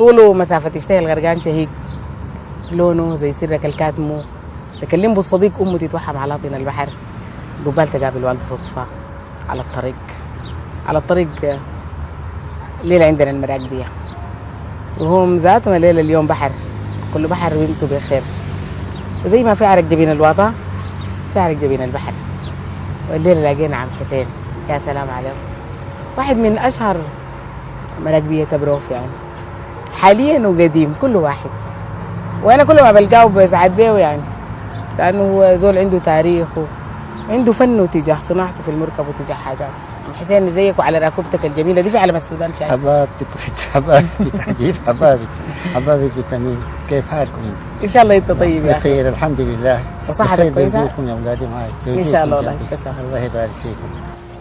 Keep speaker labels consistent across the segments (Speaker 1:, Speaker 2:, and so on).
Speaker 1: طوله مسافة تشتهي الغرقان شهيق، لونه زي سرك الكاتمو، تكلم بالصديق أمه تتوحم على طين البحر، قبال تقابل والده صدفة على الطريق، على الطريق ليلة عندنا المراكبية، وهم ذاتهم ليلة اليوم بحر، كل بحر وانتو بخير. زي ما في عرق جبين الوطا في عرق جبين البحر. والليلة لقينا عم حسين، يا سلام عليه، واحد من أشهر مراكبية تبروف يعني حاليا وقديم كل واحد، وأنا كل ما بلقاه بسعد بيه يعني، لأنه هو زول عنده تاريخ وعنده فن تجاه صناعته في المركب وتجاه حاجاته. عم حسين زيك وعلى راكبتك الجميلة دي في علم السودان شايف.
Speaker 2: حبابتك حبابي بتعجيب حبابي حبابي بتمين، كيف حالكم انت؟
Speaker 1: إن شاء الله أنت طيب يعني.
Speaker 2: بخير الحمد لله.
Speaker 1: وصحتك كويسة؟
Speaker 2: بوجودكم يا أولادي معي.
Speaker 1: إن شاء الله والله.
Speaker 2: الله يبارك فيكم.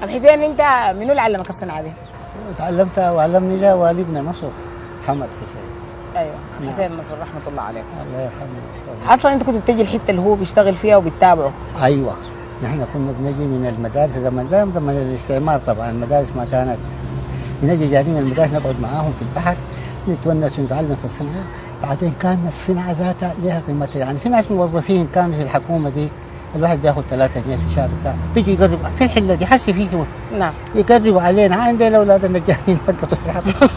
Speaker 1: عم حسين أنت منو اللي علمك الصناعة دي؟
Speaker 2: تعلمتها وعلمني لها والدنا نصر محمد حسين.
Speaker 1: ايوه حسين نصر رحمه الله عليه.
Speaker 2: الله يرحمه.
Speaker 1: اصلا انت كنت بتجي الحته اللي هو بيشتغل فيها وبتتابعه؟
Speaker 2: ايوه، نحن كنا بنجي من المدارس زمن الاستعمار، طبعا المدارس ما كانت، بنجي جايين من المدارس نقعد معاهم في البحر نتونس ونتعلم في الصناعه. بعدين كان الصناعه ذاتها لها قيمتها، يعني في ناس موظفين كانوا في الحكومه دي الواحد بياخذ 3 جنيه في الشهر بتاعه، بيجي يقربوا في الحله دي حسي فيه.
Speaker 1: نعم.
Speaker 2: يقربوا علينا عندنا اولاد النجارين فقطوا في الحق.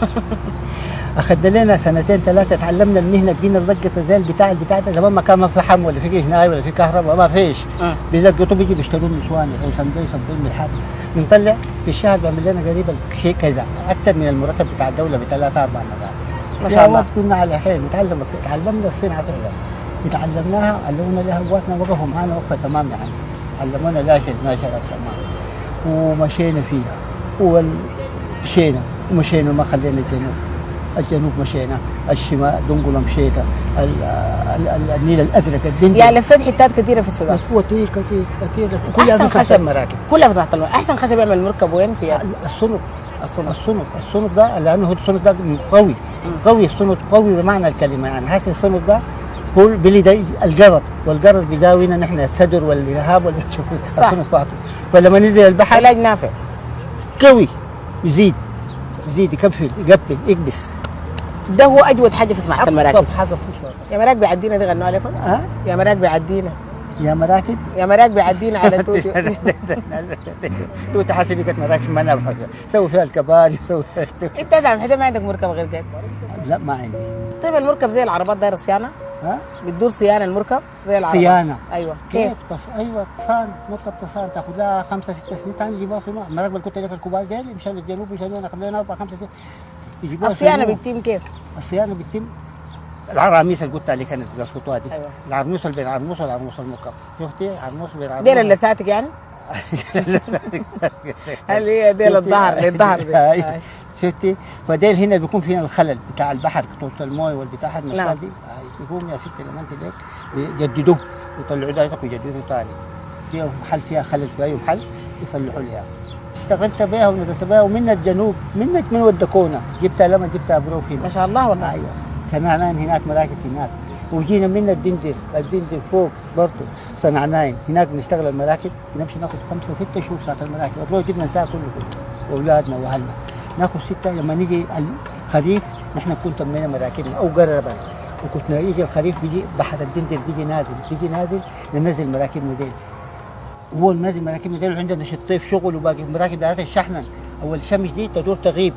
Speaker 2: اخذنا لنا 2 3 تعلمنا المهنه، بقينا نلقط زي البتاع ده. زمان ما كان ما في فحم ولا في هناي ولا في كهرباء، ما فيش. بيلقطوا بيجي بيشتروا من صواني او يصنعوا من الحاجه، بنطلع في الشهر بيعمل لنا قريبا شيء كذا اكثر من المرتب بتاع الدوله ب3 4 مرات.
Speaker 1: ما شاء الله.
Speaker 2: كنا على حيل تعلمنا الصنعه فعلا، تعلمناها، علمونا لها قواتنا، وقفوا معنا وقفه تمام يعني، علمونا لا شيء ما شرط تمام، ومشينا فيها ومشينا وما خلينا الجنوب مشينا، الشمال دنقله مشينا، النيل الازرق الدندي،
Speaker 1: يعني لفيت حتات كثيره في السودان.
Speaker 2: كثير كلها في خشب مراكب،
Speaker 1: كلها في تحت الماء. احسن خشب يعمل المركب وين؟ في
Speaker 2: الصنط ده، لانه الصنط ده قوي، الصنط قوي بمعنى الكلمه، يعني هذا الصنط ده هو بلي القرض، والقرض بيداوينا نحن السدر والالهاب واللي تشوفوه الصنط بتاعته، فلما نزل البحر
Speaker 1: علاج نافع
Speaker 2: قوي، يزيد يقفل يكبس.
Speaker 1: ده هو اجود حاجه في صناعه المراكب.
Speaker 2: حسب
Speaker 1: يا مراكب بيعدينا دي غنوا عليكم؟ يا مراكب بيعدينا،
Speaker 2: يا مراكب بيعدينا
Speaker 1: على توتي.
Speaker 2: توتي حسبك مراكب ما نعرف، سوي فيها الكباري
Speaker 1: انت يا عم حسين ما عندك مركب غير كده؟
Speaker 2: لا ما عندي.
Speaker 1: طيب المركب زي العربات داير صيانه؟ بتدور صيانه المركب زي العربات؟
Speaker 2: صيانه،
Speaker 1: ايوه. كيف؟
Speaker 2: ايوه تصان، مركب تصان تاخذ لها 5 6 سنين ثاني يجيبوها في الماء. المراكب اللي كنت لك الكبار ديل مشان الجنوب مشان اخذ لنا 4 5 سنين يجيبوها.
Speaker 1: الصيانه بتتم كيف؟
Speaker 2: الصيانه بتتم العراميس اللي قلت عليك كانت بيسقطوها دي.
Speaker 1: أيوة.
Speaker 2: العرموس اللي بين العرموس والعرموس المركب، شفتي عرموس بين عرموس
Speaker 1: ديل اللساتك يعني؟ هل هي ديل الظهر للظهر دي؟
Speaker 2: شفتي؟ فديل هنا بيكون فينا الخلل بتاع البحر، خطوط المويه والبتاع المشكله دي بيقوم يا ستي لما انت ليك يجددوه ويطلعوا دايتك ويجددوه ثاني. فيها محل فيها خلل في اي محل يصلحوا لي اياه. اشتغلت بها ونزلت بها، ومن الجنوب من ودكونا جبتها لما جبتها بروف هنا.
Speaker 1: ما شاء الله والله.
Speaker 2: ايوه صنعناين هناك مراكب هناك، وجينا من الدندر فوق برضه صنعناين هناك نشتغل المراكب، نمشي ناخذ 5 6 شهور ساعه المراكب، نروح جبنا نساء كله واولادنا واهلنا ناخذ 6. لما نجي الخريف نحن كنا تمينا مراكبنا او قربا، وكنا يجي الخريف بيجي بحر الدندر بيجي نازل ننزل مراكبنا ديل، هو ننزل مراكبنا ديل، وعندنا الطيف شغل وباقي المراكب ذاتها الشحنه اول الشمس دي تدور تغيب،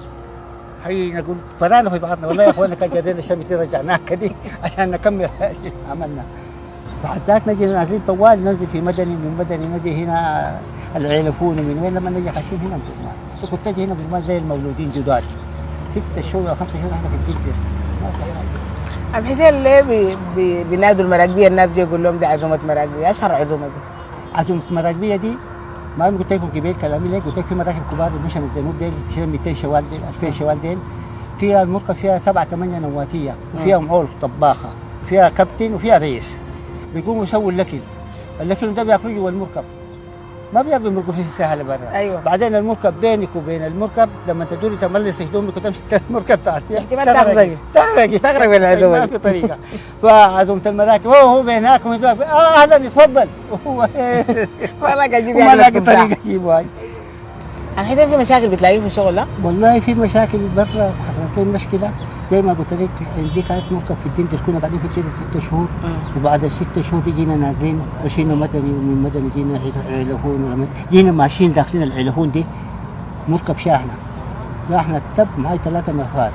Speaker 2: هي نقول فرانا في بعضنا والله يا اخوانا كان جرينا الشمس دي رجعناها كده عشان نكمل عملنا. بعد ذاك نجي نازلين طوال، ننزل في مدني، من مدني نجي هنا العيلفون، ومن وين لما نجي خاشين هنا بزمان. كنت تجي هنا بزمان زي المولودين جداد 6 شهور او 5 شهور احنا في الجدة ما في حاجه.
Speaker 1: عم حسين ليه بينادوا المراكبيه الناس جاي يقول لهم دي عزومه مراكبيه؟ اشهر عزومه دي
Speaker 2: عزومه مراكبيه دي ما قلت لكم كبير كلامي ليك، قلت لك في مراكب كبار مشان الجنوب ديل 200 شوال ديل 2000 شوال ديل، فيها المركب فيها 7 8 نواتيه، وفيها معول طباخه، وفيها كابتن، وفيها رئيس. بيقوموا يسووا اللكل ده بياكلوا جوا المركب، ما بيبقى المركب في الساحه برا.
Speaker 1: أيوة.
Speaker 2: بعدين المركب بينك وبين المركب لما تدوري تملصي هدومك وتمشي المركب تحتي
Speaker 1: احتمال تغرقي بالعزومه
Speaker 2: ما في طريقه. فعزومه المراكب هو بيناك اهلا اتفضل، وهو
Speaker 1: ما لاقي
Speaker 2: طريقه يجيبوا هاي.
Speaker 1: عم حسين في مشاكل بتلاقيه في الشغل ده؟
Speaker 2: والله في مشاكل برا، حصلت لي مشكله زي ما قلت لك، عندي كانت نقطه في الدين، كنا قاعدين في الدين 6 شهور، وبعد ال6 شهور جينا نازلين مشينا مدني، ومن مدني جينا علهون، جينا ماشيين داخلين العلهون دي نركب شاحنه، لا احنا تب معي 3 نفار،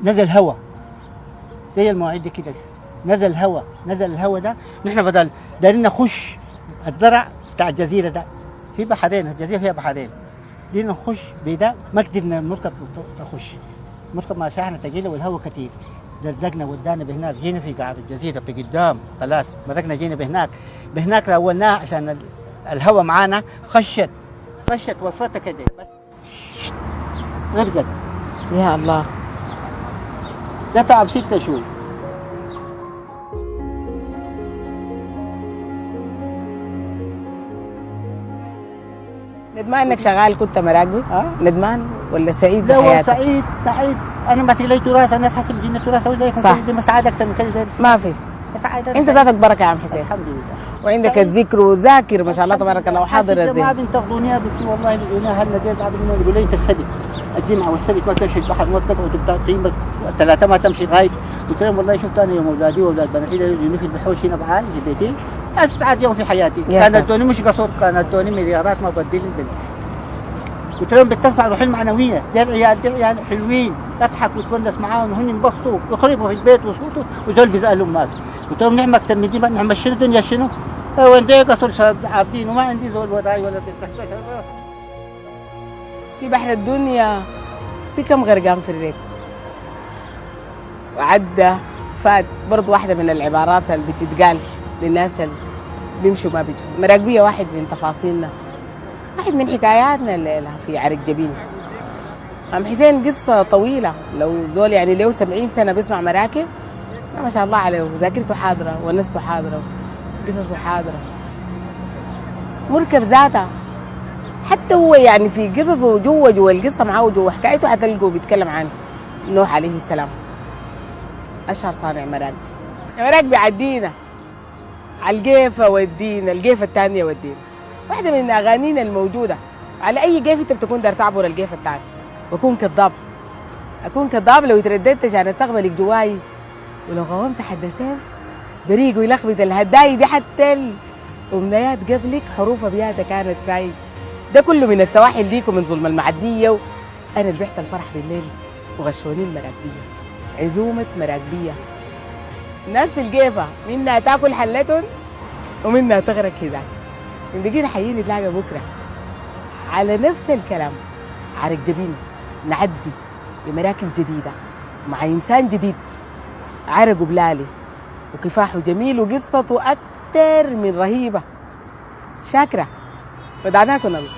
Speaker 2: نزل هواء زي المواعيد دي كده، نزل الهواء ده، نحن بدل دارين نخش الضرع بتاع الجزيره ده، في بحرين، الجزيره فيها بحرين، دينا نخش بده ما قدرنا نركب، نركب مع شاحنه ثقيله والهواء كثير، دردقنا ودانا بهناك، جينا في قاعد الجزيره بقدام، خلاص مرقنا جينا بهناك راولناها عشان الهواء معانا، خشت وصلتها كده بس غرقت.
Speaker 1: يا الله.
Speaker 2: ده تعب 6 شهور.
Speaker 1: ندمان انك شغال كنت مراقبي؟ ندمان ولا سعيد
Speaker 2: لا
Speaker 1: بحياتك؟
Speaker 2: سعيد، انا ما تلاقي تراث، الناس حسب جينا تراث ولا
Speaker 1: صح.
Speaker 2: دي مساعدة اكثر من كده،
Speaker 1: ما في. انت ذاتك بركه يا عم حسين.
Speaker 2: الحمد لله.
Speaker 1: وعندك الذكر وذاكر ما شاء الله تبارك الله وحاضر
Speaker 2: ما
Speaker 1: الذهن.
Speaker 2: بنتاخذوني بس والله لقيناها لنا ديل بعد منه يقول لي انت السبت الجمعه والسبت ما تمشي البحر ما تقعد 3 ما تمشي غايب، قلت لهم والله شفت انا يوم اولادي واولاد بناتي في البحوش هنا بعال في بيتي اسعد يوم في حياتي، كانت ادوني مش قصور، كانت ادوني مليارات ما بدل البنت. قلت لهم بترفع روحي المعنويه، دي العيال حلوين، اضحك وتونس معاهم وهن ينبسطوا ويخربوا في البيت ويصوتوا ودول بيسالوا امك. قلت لهم نعمه اكثر من دي، نعمه شنو الدنيا شنو؟ وين قصر عابدين وما عندي زول وضعي ولا
Speaker 1: في بحر الدنيا في كم غرقان في الريق، وعدى فات برضو واحدة من العبارات اللي بتتقال للناس اللي بيمشوا ما بيجوا. مراقبية واحد من تفاصيلنا، واحد من حكاياتنا الليلة في عرق جبين. عم حسين قصة طويلة، لو دول يعني له 70 سنة بيسمع مراكب، ما شاء الله عليه، ذاكرته حاضرة ونسته حاضرة قصصه حاضرة. مركب ذاته حتى هو يعني في قصصه جوا القصة معاه جوا حكايته حتلقوا بيتكلم عن نوح عليه السلام، أشهر صانع مراكب. المراكب بيعدينا على القيفة ودينا القيفة الثانية ودينا. واحدة من أغانينا الموجودة على أي قيفة أنت بتكون دار تعبر القيفة الثانية، بكون كذاب، أكون كذاب لو ترددت عشان أستقبلك جواي، ولو قومت حد سيف بريق ويلخبط الهداي دي، حتى الأمنيات قبلك حروف أبياتها كانت سايد. ده كله من السواحل ديك ومن ظلم المعدية، أنا اللي بعت الفرح بالليل وغشوني المراكبية، عزومة مراكبية. الناس في القيفة منها تاكل حلتهم ومنها تغرق هذاك. من بقينا حيين نتلاقى بكرة على نفس الكلام، عرق جبين، نعدي بمراكب جديدة مع إنسان جديد، عرقه بلالي وكفاحه جميل وقصته أكتر من رهيبة. شاكرة ودعناكم الله.